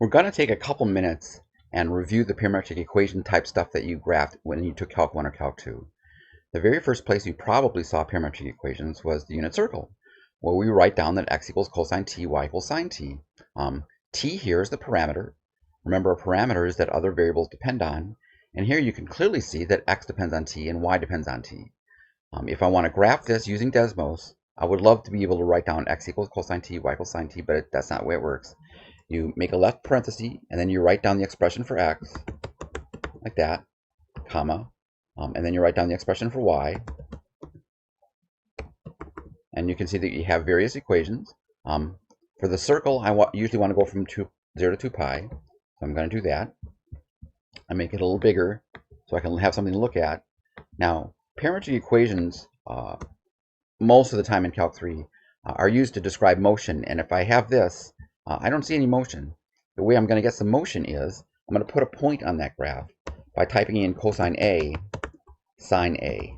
We're going to take a couple minutes and review the parametric equation type stuff that you graphed when you took Calc 1 or Calc 2. The very first place you probably saw parametric equations was the unit circle, where we write down that x equals cosine t, y equals sine t. T here is the parameter. Remember, a parameter is that other variables depend on, and here you can clearly see that x depends on t and y depends on t. If I want to graph this using Desmos, I would love to be able to write down x equals cosine t, y equals sine t, but that's not the way it works. You make a left parenthesis, and then you write down the expression for x, like that, comma, and then you write down the expression for y. And you can see that you have various equations. For the circle, I usually want to go from 0 to 2 pi, so I'm going to do that. I make it a little bigger so I can have something to look at. Now, parametric equations, most of the time in Calc 3, are used to describe motion, and if I have this, I don't see any motion. The way I'm going to get some motion is I'm going to put a point on that graph by typing in cosine A, sine A,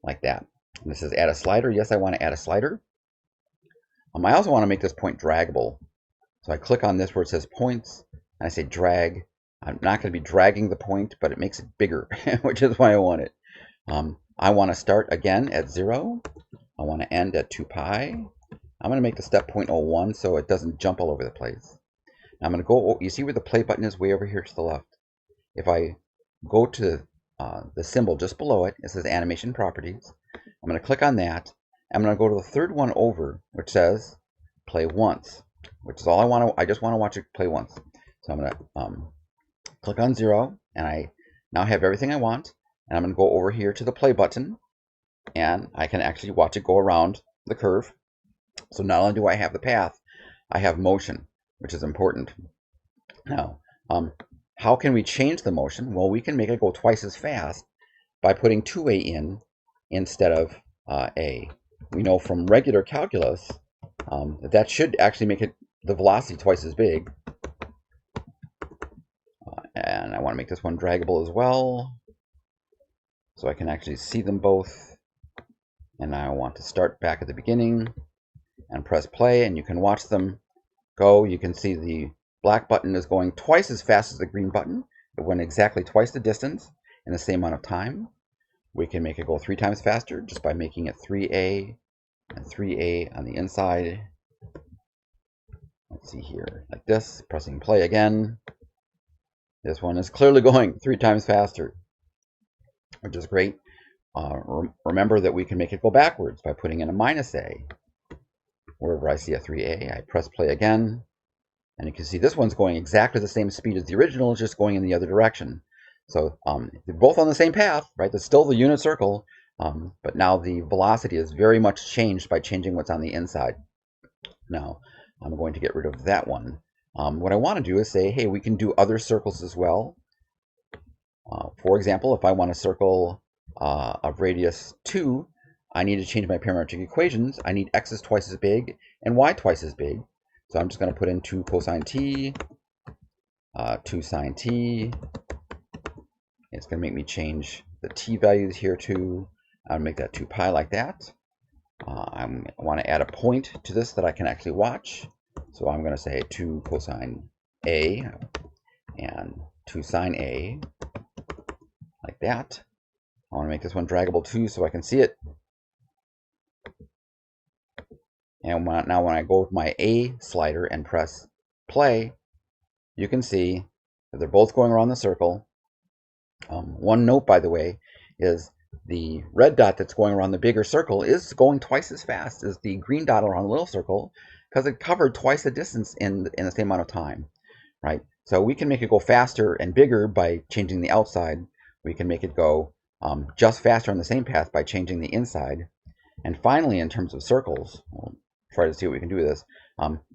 like that. And this is add a slider. Yes, I want to add a slider. I also want to make this point draggable. So I click on this where it says points, and I say drag. I'm not going to be dragging the point, but it makes it bigger, which is why I want it. I want to start again at 0. I want to end at 2 pi. I'm going to make the step 0.01 so it doesn't jump all over the place. Now I'm going to go, you see where the play button is way over here to the left. If I go to the symbol just below it, it says animation properties. I'm going to click on that. I'm going to go to the third one over, which says play once, which is all I want to, I just want to watch it play once. So I'm going to click on 0, and I now have everything I want. And I'm going to go over here to the play button, and I can actually watch it go around the curve. So not only do I have the path, I have motion, which is important. Now, how can we change the motion? Well, we can make it go twice as fast by putting 2a in instead of a. We know from regular calculus that should actually make it the velocity twice as big. And I want to make this one draggable as well, so I can actually see them both. And I want to start back at the beginning and press play, and you can watch them go. You can see the black button is going twice as fast as the green button. It went exactly twice the distance in the same amount of time. We can make it go 3 times faster just by making it 3a and 3a on the inside. Let's see here, like this, pressing play again. This one is clearly going 3 times faster, which is great. Remember that we can make it go backwards by putting in a -a. Wherever I see a 3a, I press play again, and you can see this one's going exactly the same speed as the original, it's just going in the other direction. So they're both on the same path, right? It's still the unit circle, but now the velocity is very much changed by changing what's on the inside. Now, I'm going to get rid of that one. What I want to do is say, hey, we can do other circles as well. For example, if I want to circle of radius 2, I need to change my parametric equations. I need x is twice as big and y twice as big. So I'm just going to put in 2 cosine t, 2 sine t. It's going to make me change the t values here too. I'll make that 2 pi like that. I want to add a point to this that I can actually watch. So I'm going to say 2 cosine a and 2 sine a, like that. I want to make this one draggable too so I can see it. And now when I go with my A slider and press play, you can see that they're both going around the circle. One note, by the way, is the red dot that's going around the bigger circle is going twice as fast as the green dot around the little circle because it covered twice the distance in the same amount of time, right? So we can make it go faster and bigger by changing the outside. We can make it go just faster on the same path by changing the inside. And finally, in terms of circles, we'll try to see what we can do with this.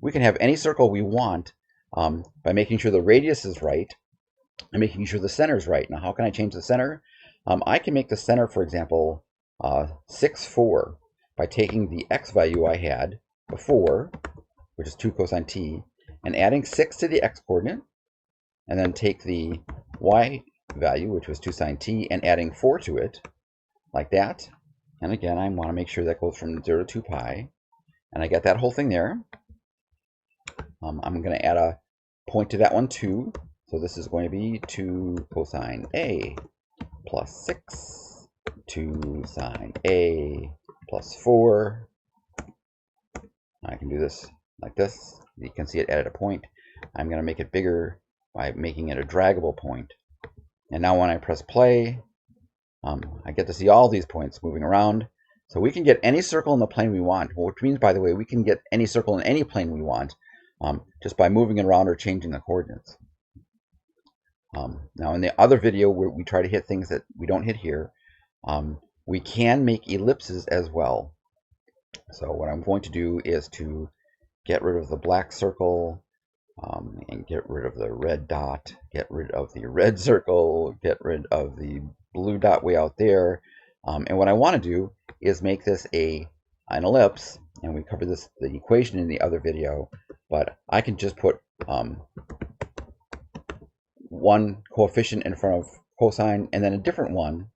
We can have any circle we want by making sure the radius is right and making sure the center is right. Now, how can I change the center? I can make the center, for example, 6, 4 by taking the x value I had before, which is 2 cosine t, and adding 6 to the x coordinate, and then take the y value, which was 2 sine t, and adding 4 to it, like that. And again, I want to make sure that goes from 0 to 2 pi. And I get that whole thing there. I'm going to add point to that one 2. So this is going to be 2 cosine A plus 6, 2 sine A plus 4. I can do this like this. You can see it added a point. I'm going to make it bigger by making it a draggable point. And now when I press play, I get to see all these points moving around. So we can get any circle in the plane we want, which means, by the way, we can get any circle in any plane we want just by moving it around or changing the coordinates. Now in the other video where we try to hit things that we don't hit here, we can make ellipses as well. So what I'm going to do is to get rid of the black circle and get rid of the red dot, get rid of the red circle, get rid of the blue dot way out there. And what I want to do is make this an ellipse, and we covered the equation in the other video, but I can just put one coefficient in front of cosine and then a different one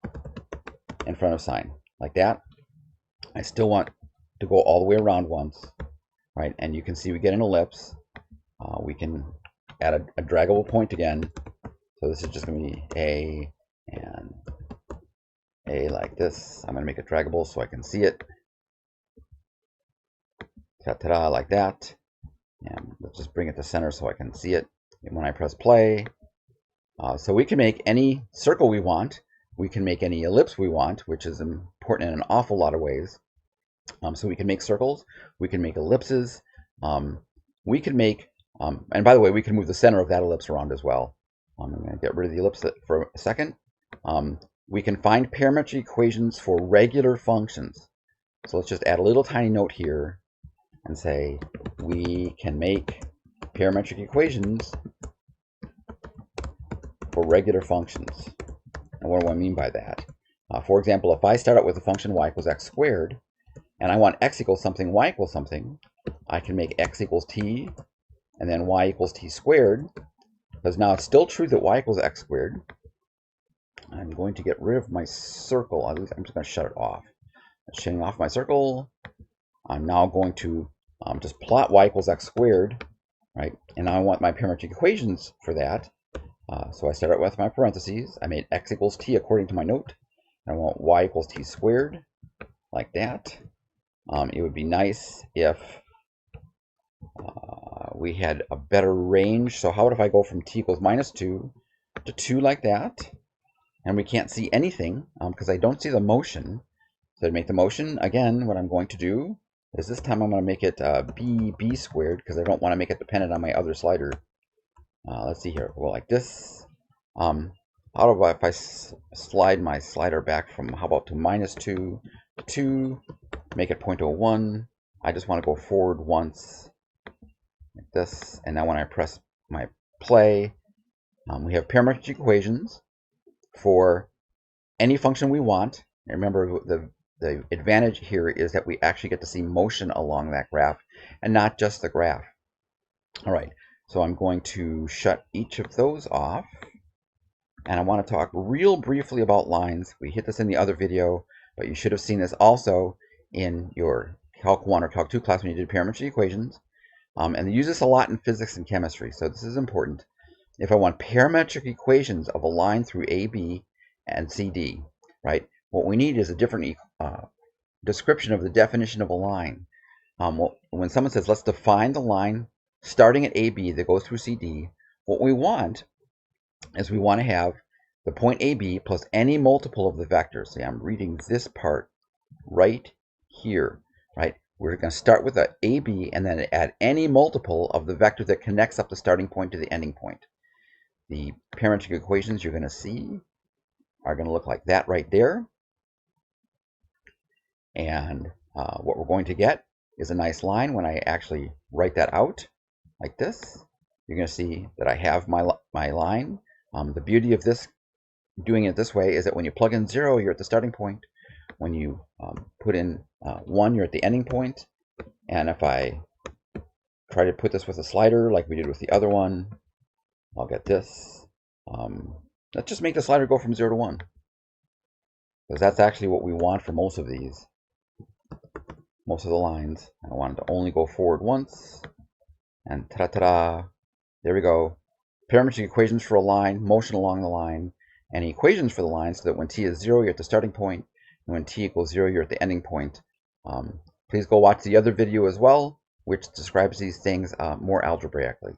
in front of sine, like that. I still want to go all the way around once, right? And you can see we get an ellipse. We can add a draggable point again. So this is just going to be A and A like this. I'm going to make it draggable so I can see it. Ta-ta-da, like that. And let's just bring it to center so I can see it. And when I press play, so we can make any circle we want. We can make any ellipse we want, which is important in an awful lot of ways. So we can make circles. We can make ellipses. We can make, and by the way, we can move the center of that ellipse around as well. I'm going to get rid of the ellipse for a second. We can find parametric equations for regular functions. So let's just add a little tiny note here and say we can make parametric equations for regular functions. And what do I mean by that? For example, if I start out with the function y equals x squared, and I want x equals something, y equals something, I can make x equals t, and then y equals t squared, because now it's still true that y equals x squared. I'm going to get rid of my circle. I'm just going to shut it off. Shutting off my circle. I'm now going to just plot y equals x squared, right? And now I want my parametric equations for that. So I start out with my parentheses. I made x equals t according to my note. I want y equals t squared, like that. It would be nice if we had a better range. So how about if I go from t equals minus 2 to 2 like that? And we can't see anything because I don't see the motion. So to make the motion, again, what I'm going to do is this time I'm going to make it b squared because I don't want to make it dependent on my other slider. Let's see here. Well, like this. How about if I slide my slider back from, how about to minus 2 to 2, make it point to a 1. I just want to go forward once, like this. And now when I press my play, we have parametric equations for any function we want. And remember, the advantage here is that we actually get to see motion along that graph and not just the graph. All right, so I'm going to shut each of those off. And I want to talk real briefly about lines. We hit this in the other video, but you should have seen this also in your Calc 1 or Calc 2 class when you did parametric equations. And they use this a lot in physics and chemistry, so this is important. If I want parametric equations of a line through AB and CD, right, what we need is a different description of the definition of a line. When someone says, let's define the line starting at AB that goes through CD, what we want is we want to have the point AB plus any multiple of the vectors. See, I'm reading this part right here, right? We're going to start with a AB and then add any multiple of the vector that connects up the starting point to the ending point. The parametric equations you're going to see are going to look like that right there. And what we're going to get is a nice line when I actually write that out like this. You're going to see that I have my line. The beauty of this, doing it this way, is that when you plug in 0, you're at the starting point. When you put in 1, you're at the ending point. And if I try to put this with a slider like we did with the other one, I'll get this. Let's just make the slider go from 0 to 1. Because that's actually what we want for most of these. Most of the lines. I want it to only go forward once. And ta-da, There we go. Parametric equations for a line, motion along the line, and equations for the line so that when t is 0, you're at the starting point, and when t equals 0, you're at the ending point. Please go watch the other video as well, which describes these things more algebraically.